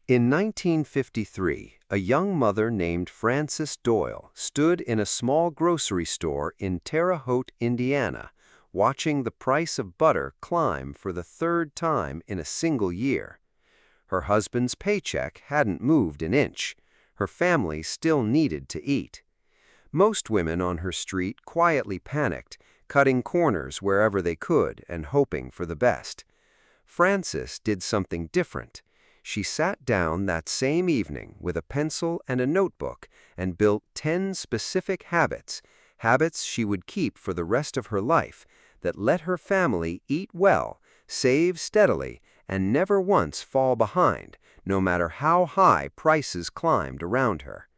In 1953, a young mother named Francis Doyle stood in a small grocery store in Terre Haute, Indiana, watching the price of butter climb for the third time in a single year. Her husband's paycheck hadn't moved an inch. Her family still needed to eat. Most women on her street quietly panicked, cutting corners wherever they could and hoping for the best. Frances did something different. She sat down that same evening with a pencil and a notebook and built 10 specific habits she would keep for the rest of her life, that let her family eat well, save steadily, and never once fall behind, no matter how high prices climbed around her.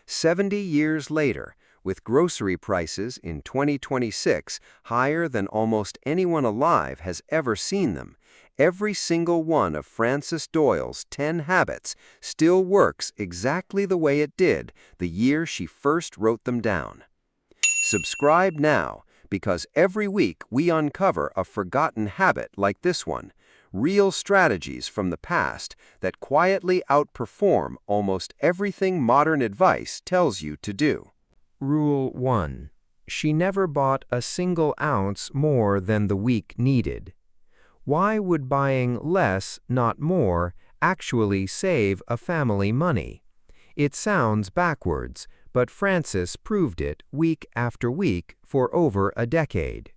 70 years later, with grocery prices in 2026 higher than almost anyone alive has ever seen them, every single one of Francis Doyle's 10 habits still works exactly the way it did the year she first wrote them down. Subscribe now, because every week we uncover a forgotten habit like this one, real strategies from the past that quietly outperform almost everything modern advice tells you to do. Rule 1. She never bought a single ounce more than the week needed. Why would buying less, not more, actually save a family money? It sounds backwards, but Francis proved it week after week for over a decade.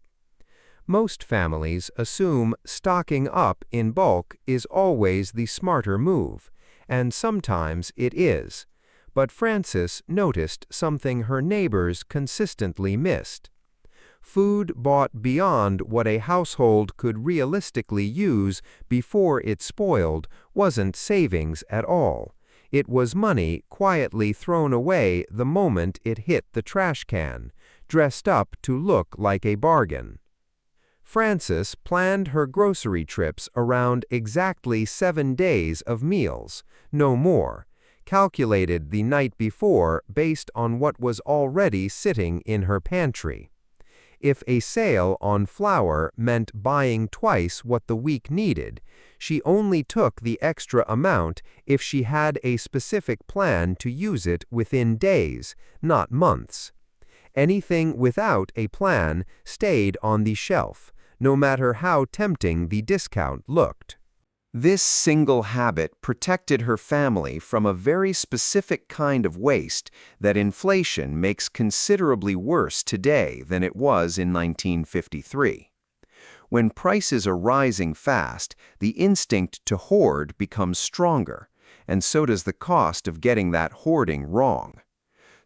Most families assume stocking up in bulk is always the smarter move, and sometimes it is. But Francis noticed something her neighbors consistently missed. Food bought beyond what a household could realistically use before it spoiled wasn't savings at all. It was money quietly thrown away the moment it hit the trash can, dressed up to look like a bargain. Francis planned her grocery trips around exactly 7 days of meals, no more, calculated the night before based on what was already sitting in her pantry. If a sale on flour meant buying twice what the week needed, she only took the extra amount if she had a specific plan to use it within days, not months. Anything without a plan stayed on the shelf, no matter how tempting the discount looked. This single habit protected her family from a very specific kind of waste that inflation makes considerably worse today than it was in 1953. When prices are rising fast, the instinct to hoard becomes stronger, and so does the cost of getting that hoarding wrong.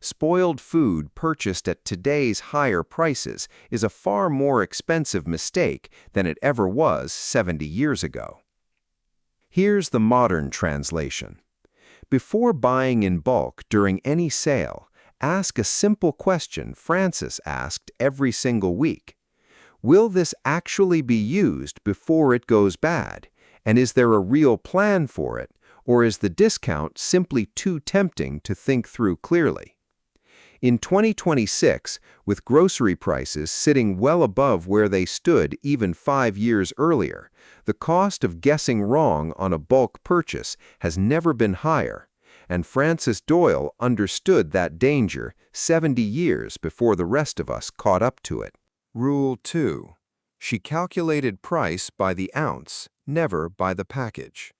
Spoiled food purchased at today's higher prices is a far more expensive mistake than it ever was 70 years ago. Here's the modern translation. Before buying in bulk during any sale, ask a simple question Francis asked every single week. Will this actually be used before it goes bad? And is there a real plan for it, or is the discount simply too tempting to think through clearly? In 2026, with grocery prices sitting well above where they stood even 5 years earlier, the cost of guessing wrong on a bulk purchase has never been higher, and Francis Doyle understood that danger 70 years before the rest of us caught up to it. Rule 2. She calculated price by the ounce, never by the package.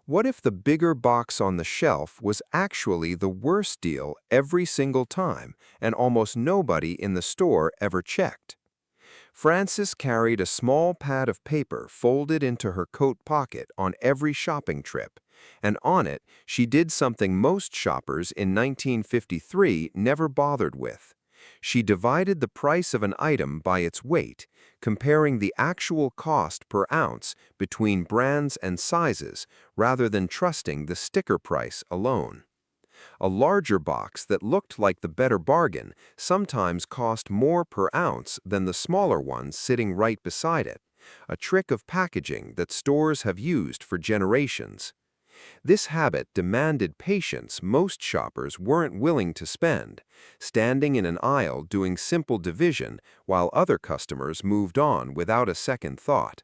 What if the bigger box on the shelf was actually the worst deal every single time, and almost nobody in the store ever checked? Frances carried a small pad of paper folded into her coat pocket on every shopping trip, and on it she did something most shoppers in 1953 never bothered with. She divided the price of an item by its weight, comparing the actual cost per ounce between brands and sizes rather than trusting the sticker price alone. A larger box that looked like the better bargain sometimes cost more per ounce than the smaller ones sitting right beside it, a trick of packaging that stores have used for generations. This habit demanded patience most shoppers weren't willing to spend, standing in an aisle doing simple division while other customers moved on without a second thought.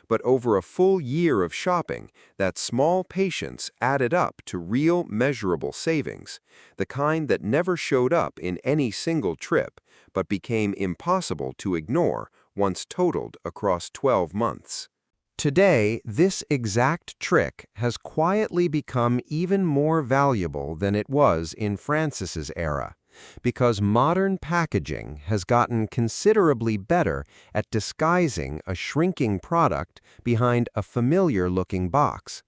But over a full year of shopping, that small patience added up to real measurable savings, the kind that never showed up in any single trip, but became impossible to ignore once totaled across 12 months. Today, this exact trick has quietly become even more valuable than it was in Francis's era, because modern packaging has gotten considerably better at disguising a shrinking product behind a familiar-looking box,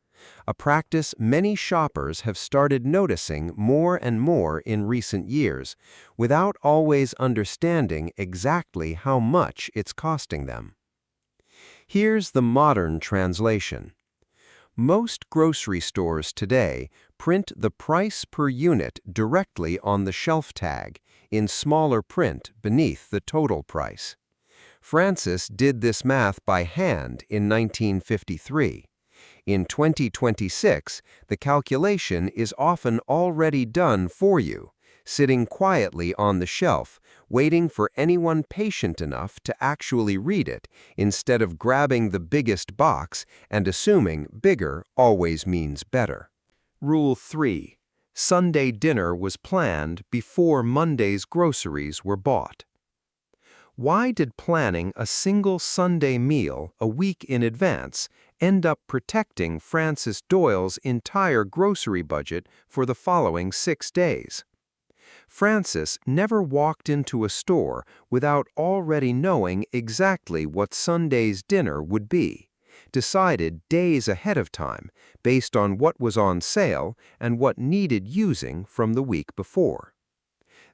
a practice many shoppers have started noticing more and more in recent years, without always understanding exactly how much it's costing them. Here's the modern translation. Most grocery stores today print the price per unit directly on the shelf tag, in smaller print beneath the total price. Francis did this math by hand in 1953. In 2026, the calculation is often already done for you, sitting quietly on the shelf, waiting for anyone patient enough to actually read it, instead of grabbing the biggest box and assuming bigger always means better. Rule 3. Sunday dinner was planned before Monday's groceries were bought. Why did planning a single Sunday meal a week in advance end up protecting Francis Doyle's entire grocery budget for the following 6 days? Francis never walked into a store without already knowing exactly what Sunday's dinner would be, decided days ahead of time based on what was on sale and what needed using from the week before.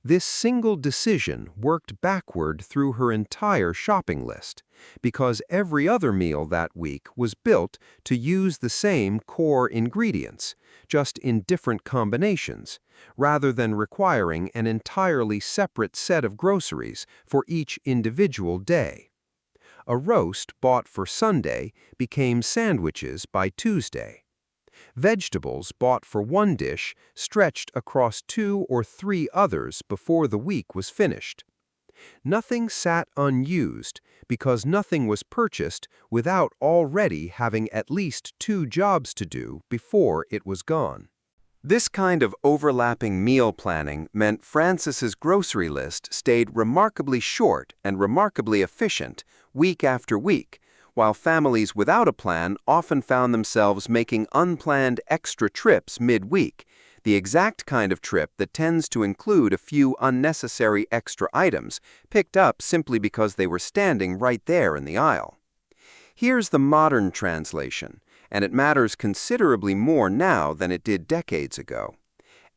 This single decision worked backward through her entire shopping list, because every other meal that week was built to use the same core ingredients, just in different combinations, rather than requiring an entirely separate set of groceries for each individual day. A roast bought for Sunday became sandwiches by Tuesday. Vegetables bought for one dish stretched across 2 or 3 others before the week was finished. Nothing sat unused because nothing was purchased without already having at least 2 jobs to do before it was gone. This kind of overlapping meal planning meant Francis's grocery list stayed remarkably short and remarkably efficient week after week, while families without a plan often found themselves making unplanned extra trips midweek, the exact kind of trip that tends to include a few unnecessary extra items picked up simply because they were standing right there in the aisle. Here's the modern translation, and it matters considerably more now than it did decades ago.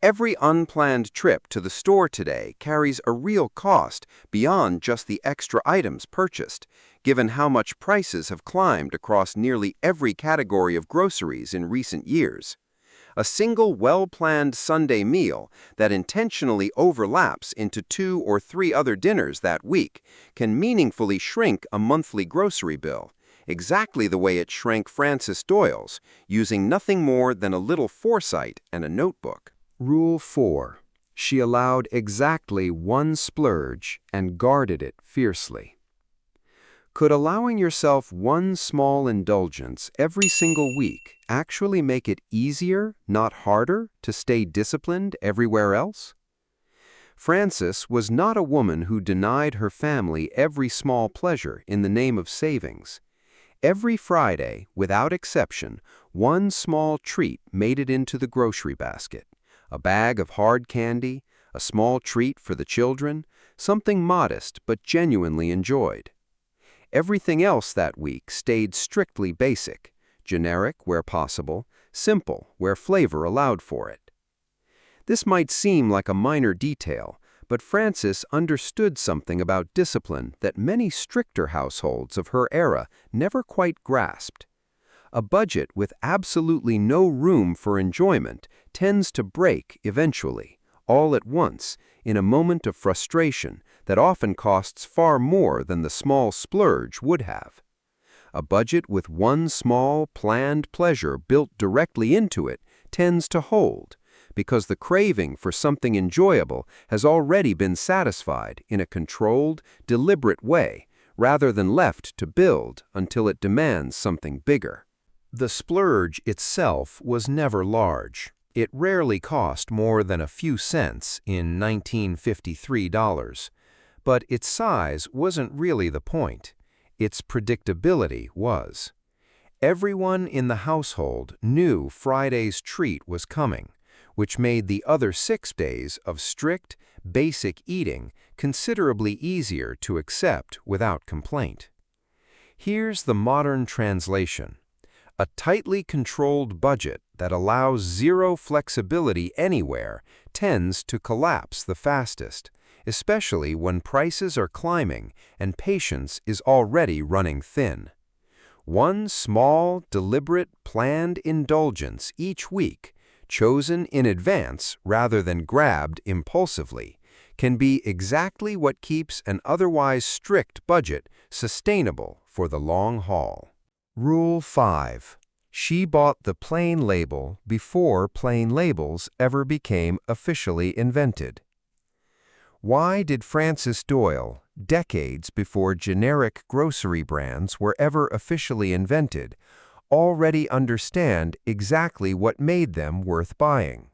Every unplanned trip to the store today carries a real cost beyond just the extra items purchased, given how much prices have climbed across nearly every category of groceries in recent years. A single well-planned Sunday meal that intentionally overlaps into 2 or 3 other dinners that week can meaningfully shrink a monthly grocery bill, exactly the way it shrank Francis Doyle's, using nothing more than a little foresight and a notebook. Rule 4. She allowed exactly one splurge and guarded it fiercely. Could allowing yourself one small indulgence every single week actually make it easier, not harder, to stay disciplined everywhere else? Francis was not a woman who denied her family every small pleasure in the name of savings. Every Friday, without exception, one small treat made it into the grocery basket. A bag of hard candy, a small treat for the children, something modest but genuinely enjoyed. Everything else that week stayed strictly basic, generic where possible, simple where flavor allowed for it. This might seem like a minor detail, but Francis understood something about discipline that many stricter households of her era never quite grasped. A budget with absolutely no room for enjoyment tends to break eventually, all at once, in a moment of frustration that often costs far more than the small splurge would have. A budget with one small, planned pleasure built directly into it tends to hold, because the craving for something enjoyable has already been satisfied in a controlled, deliberate way, rather than left to build until it demands something bigger. The splurge itself was never large. It rarely cost more than a few cents in 1953 dollars. But its size wasn't really the point. Its predictability was. Everyone in the household knew Friday's treat was coming, which made the other 6 days of strict, basic eating considerably easier to accept without complaint. Here's the modern translation. A tightly controlled budget that allows zero flexibility anywhere tends to collapse the fastest, especially when prices are climbing and patience is already running thin. One small, deliberate, planned indulgence each week, chosen in advance rather than grabbed impulsively, can be exactly what keeps an otherwise strict budget sustainable for the long haul. Rule 5. She bought the plain label before plain labels ever became officially invented. Why did Francis Doyle, decades before generic grocery brands were ever officially invented, already understand exactly what made them worth buying?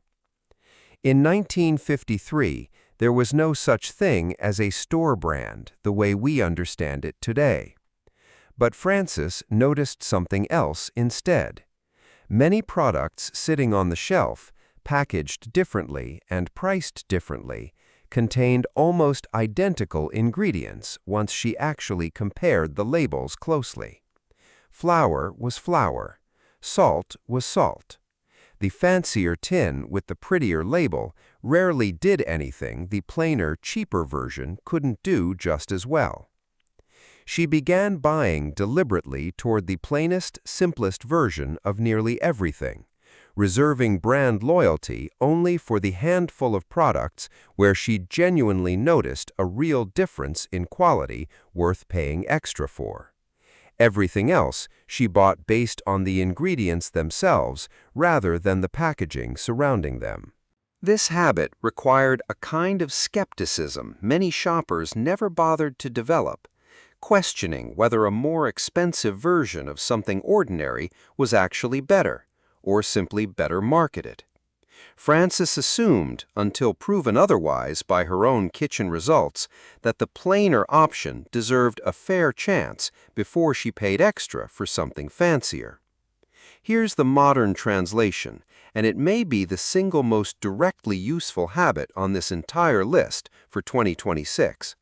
In 1953, there was no such thing as a store brand the way we understand it today. But Francis noticed something else instead. Many products sitting on the shelf, packaged differently and priced differently, contained almost identical ingredients once she actually compared the labels closely. Flour was flour. Salt was salt. The fancier tin with the prettier label rarely did anything the plainer, cheaper version couldn't do just as well. She began buying deliberately toward the plainest, simplest version of nearly everything, reserving brand loyalty only for the handful of products where she genuinely noticed a real difference in quality worth paying extra for. Everything else she bought based on the ingredients themselves rather than the packaging surrounding them. This habit required a kind of skepticism many shoppers never bothered to develop, questioning whether a more expensive version of something ordinary was actually better, or simply better marketed. Francis assumed, until proven otherwise by her own kitchen results, that the plainer option deserved a fair chance before she paid extra for something fancier. Here's the modern translation, and it may be the single most directly useful habit on this entire list for 2026.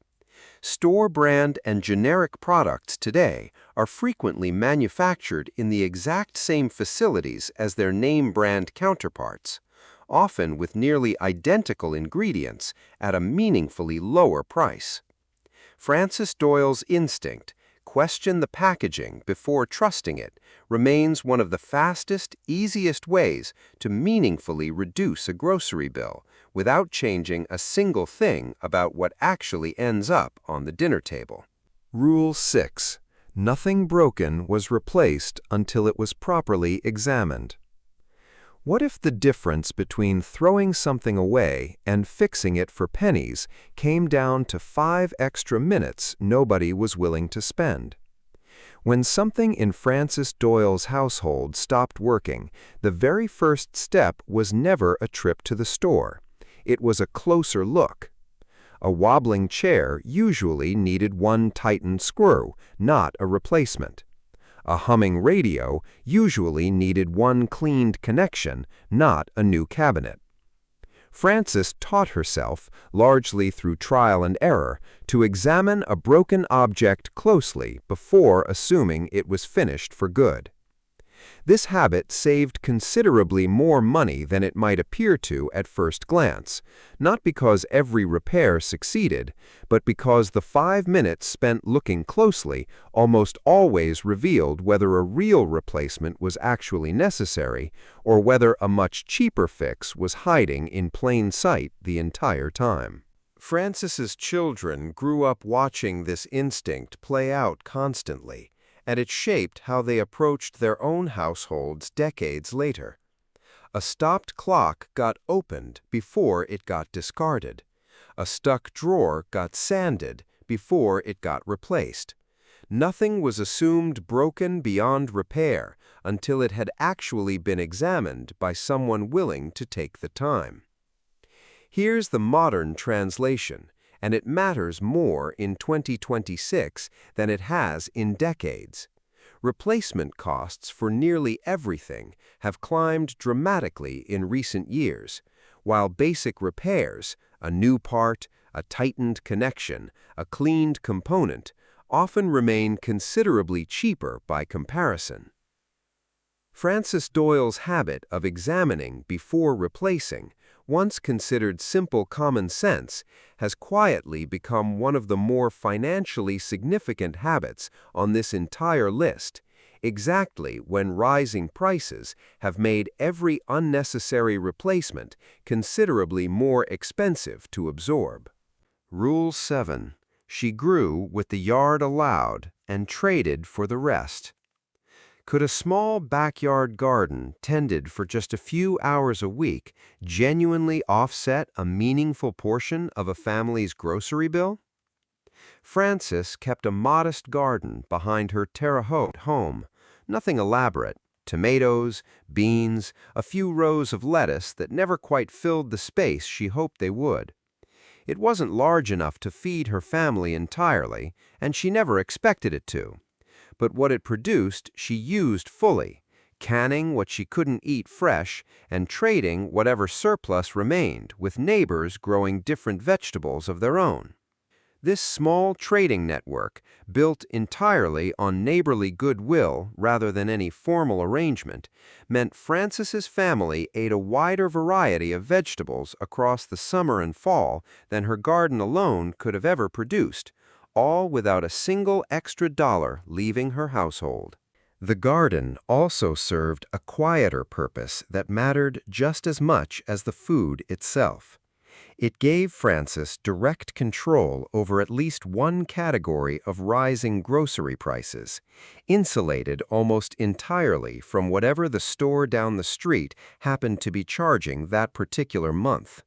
Store brand and generic products today are frequently manufactured in the exact same facilities as their name brand counterparts, often with nearly identical ingredients at a meaningfully lower price. Francis Doyle's instinct, question the packaging before trusting it, remains one of the fastest, easiest ways to meaningfully reduce a grocery bill without changing a single thing about what actually ends up on the dinner table. Rule 6. Nothing broken was replaced until it was properly examined. What if the difference between throwing something away and fixing it for pennies came down to 5 extra minutes nobody was willing to spend? When something in Francis Doyle's household stopped working, the very first step was never a trip to the store. It was a closer look. A wobbling chair usually needed one tightened screw, not a replacement. A humming radio usually needed one cleaned connection, not a new cabinet. Francis taught herself, largely through trial and error, to examine a broken object closely before assuming it was finished for good. This habit saved considerably more money than it might appear to at first glance, not because every repair succeeded, but because the 5 minutes spent looking closely almost always revealed whether a real replacement was actually necessary or whether a much cheaper fix was hiding in plain sight the entire time. Francis's children grew up watching this instinct play out constantly, and it shaped how they approached their own households decades later. A stopped clock got opened before it got discarded. A stuck drawer got sanded before it got replaced. Nothing was assumed broken beyond repair until it had actually been examined by someone willing to take the time. Here's the modern translation, and it matters more in 2026 than it has in decades. Replacement costs for nearly everything have climbed dramatically in recent years, while basic repairs, a new part, a tightened connection, a cleaned component, often remain considerably cheaper by comparison. Francis Doyle's habit of examining before replacing, once considered simple common sense, has quietly become one of the more financially significant habits on this entire list, exactly when rising prices have made every unnecessary replacement considerably more expensive to absorb. Rule 7. She grew with the yard allowed and traded for the rest. Could a small backyard garden tended for just a few hours a week genuinely offset a meaningful portion of a family's grocery bill? Frances kept a modest garden behind her Terre Haute home, nothing elaborate, tomatoes, beans, a few rows of lettuce that never quite filled the space she hoped they would. It wasn't large enough to feed her family entirely, and she never expected it to. But what it produced she used fully, canning what she couldn't eat fresh and trading whatever surplus remained with neighbors growing different vegetables of their own. This small trading network, built entirely on neighborly goodwill rather than any formal arrangement, meant Frances's family ate a wider variety of vegetables across the summer and fall than her garden alone could have ever produced, all without a single extra dollar leaving her household. The garden also served a quieter purpose that mattered just as much as the food itself. It gave Frances direct control over at least one category of rising grocery prices, insulated almost entirely from whatever the store down the street happened to be charging that particular month.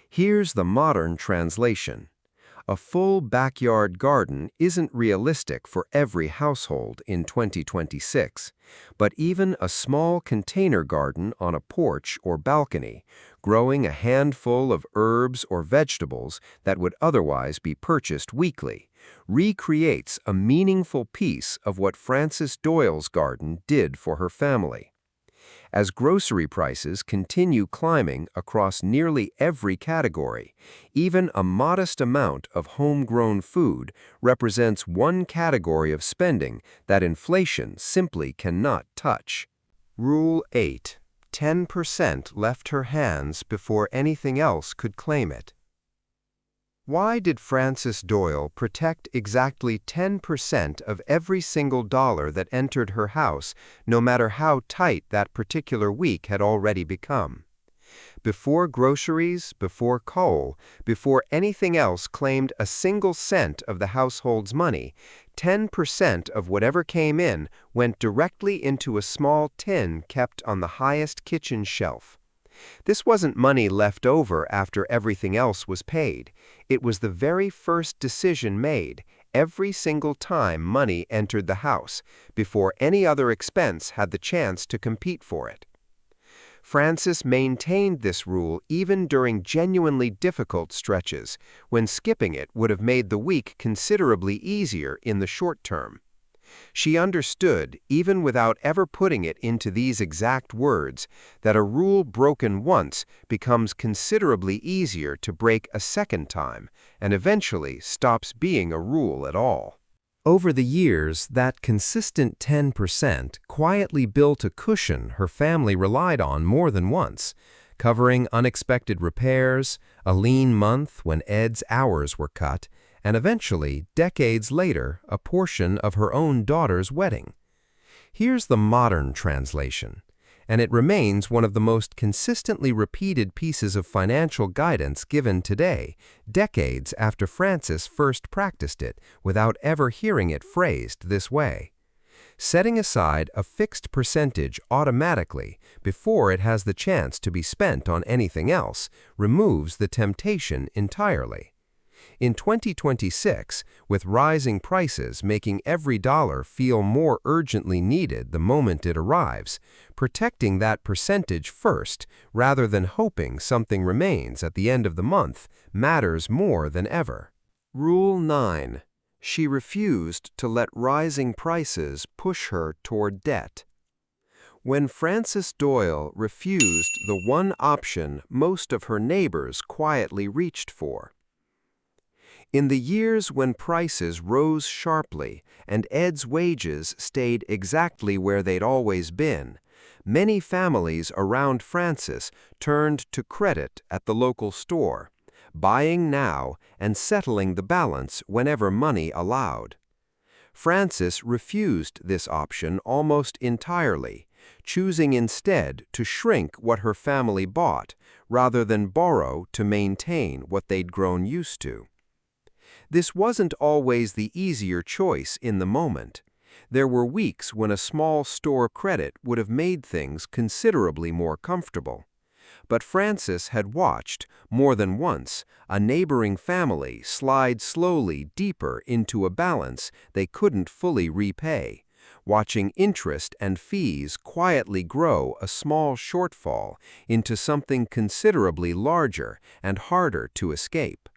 Here's the modern translation. A full backyard garden isn't realistic for every household in 2026, but even a small container garden on a porch or balcony, growing a handful of herbs or vegetables that would otherwise be purchased weekly, recreates a meaningful piece of what Francis Doyle's garden did for her family. As grocery prices continue climbing across nearly every category, even a modest amount of homegrown food represents one category of spending that inflation simply cannot touch. Rule 8. 10% left her hands before anything else could claim it. Why did Francis Doyle protect exactly 10% of every single dollar that entered her house, no matter how tight that particular week had already become? Before groceries, before coal, before anything else claimed a single cent of the household's money, 10% of whatever came in went directly into a small tin kept on the highest kitchen shelf. This wasn't money left over after everything else was paid. It was the very first decision made, every single time money entered the house, before any other expense had the chance to compete for it. Frances maintained this rule even during genuinely difficult stretches, when skipping it would have made the week considerably easier in the short term. She understood, even without ever putting it into these exact words, that a rule broken once becomes considerably easier to break a second time, and eventually stops being a rule at all. Over the years, that consistent 10% quietly built a cushion her family relied on more than once, covering unexpected repairs, a lean month when Ed's hours were cut, and eventually, decades later, a portion of her own daughter's wedding. Here's the modern translation, and it remains one of the most consistently repeated pieces of financial guidance given today, decades after Frances first practiced it without ever hearing it phrased this way. Setting aside a fixed percentage automatically before it has the chance to be spent on anything else removes the temptation entirely. In 2026, with rising prices making every dollar feel more urgently needed the moment it arrives, protecting that percentage first rather than hoping something remains at the end of the month matters more than ever. Rule 9. She refused to let rising prices push her toward debt. When Francis Doyle refused the one option most of her neighbors quietly reached for. In the years when prices rose sharply and Ed's wages stayed exactly where they'd always been, many families around Francis turned to credit at the local store, buying now and settling the balance whenever money allowed. Francis refused this option almost entirely, choosing instead to shrink what her family bought rather than borrow to maintain what they'd grown used to. This wasn't always the easier choice in the moment. There were weeks when a small store credit would have made things considerably more comfortable. But Francis had watched, more than once, a neighboring family slide slowly deeper into a balance they couldn't fully repay, watching interest and fees quietly grow a small shortfall into something considerably larger and harder to escape.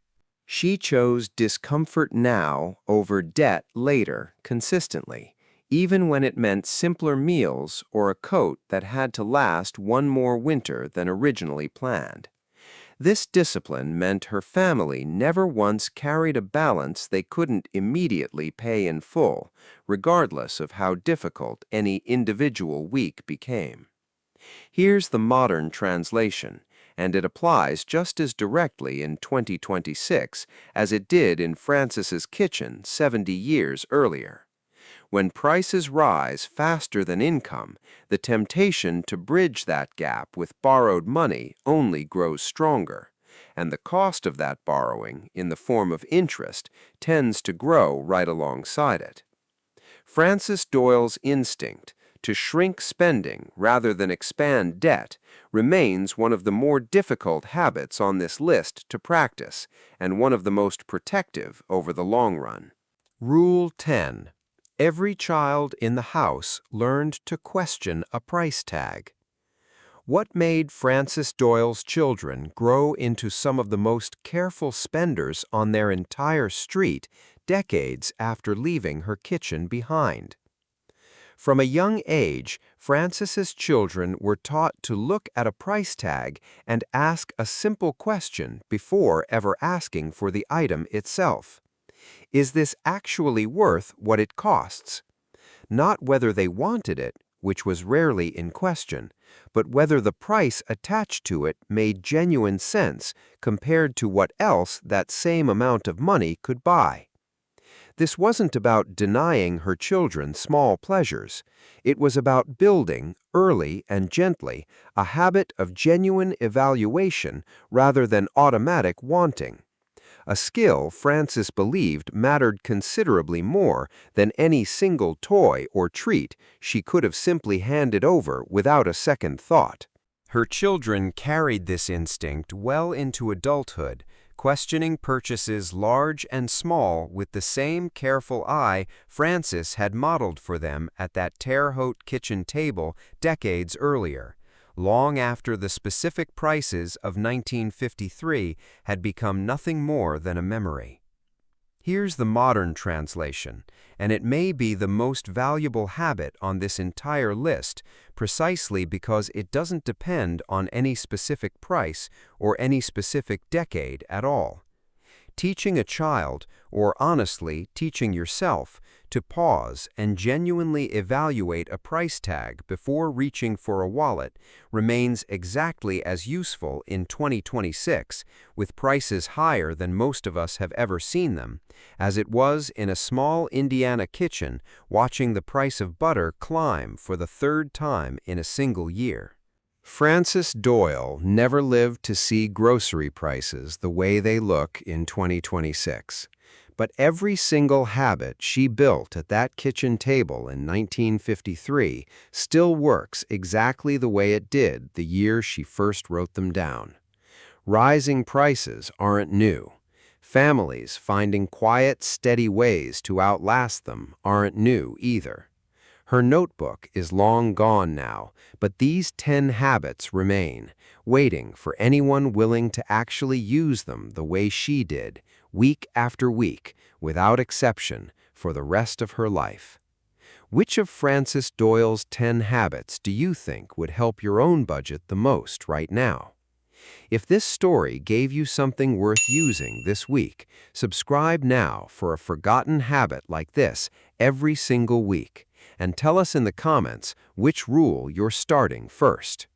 She chose discomfort now over debt later consistently, even when it meant simpler meals or a coat that had to last one more winter than originally planned. This discipline meant her family never once carried a balance they couldn't immediately pay in full, regardless of how difficult any individual week became. Here's the modern translation, and it applies just as directly in 2026 as it did in Francis's kitchen 70 years earlier. When prices rise faster than income, the temptation to bridge that gap with borrowed money only grows stronger, and the cost of that borrowing, in the form of interest, tends to grow right alongside it. Francis Doyle's instinct to shrink spending rather than expand debt remains one of the more difficult habits on this list to practice and one of the most protective over the long run. Rule 10. Every child in the house learned to question a price tag. What made Francis Doyle's children grow into some of the most careful spenders on their entire street decades after leaving her kitchen behind? From a young age, Francis's children were taught to look at a price tag and ask a simple question before ever asking for the item itself. Is this actually worth what it costs? Not whether they wanted it, which was rarely in question, but whether the price attached to it made genuine sense compared to what else that same amount of money could buy. This wasn't about denying her children small pleasures. It was about building, early and gently, a habit of genuine evaluation rather than automatic wanting. A skill Francis believed mattered considerably more than any single toy or treat she could have simply handed over without a second thought. Her children carried this instinct well into adulthood, questioning purchases large and small with the same careful eye Francis had modeled for them at that Terre Haute kitchen table decades earlier, long after the specific prices of 1953 had become nothing more than a memory. Here's the modern translation, and it may be the most valuable habit on this entire list precisely because it doesn't depend on any specific price or any specific decade at all. Teaching a child, or honestly teaching yourself, to pause and genuinely evaluate a price tag before reaching for a wallet remains exactly as useful in 2026, with prices higher than most of us have ever seen them, as it was in a small Indiana kitchen watching the price of butter climb for the third time in a single year. Francis Doyle never lived to see grocery prices the way they look in 2026. But every single habit she built at that kitchen table in 1953 still works exactly the way it did the year she first wrote them down. Rising prices aren't new. Families finding quiet, steady ways to outlast them aren't new either. Her notebook is long gone now, but these 10 habits remain, waiting for anyone willing to actually use them the way she did, week after week, without exception, for the rest of her life. Which of Francis Doyle's 10 habits do you think would help your own budget the most right now? If this story gave you something worth using this week, subscribe now for a forgotten habit like this every single week, and tell us in the comments which rule you're starting first.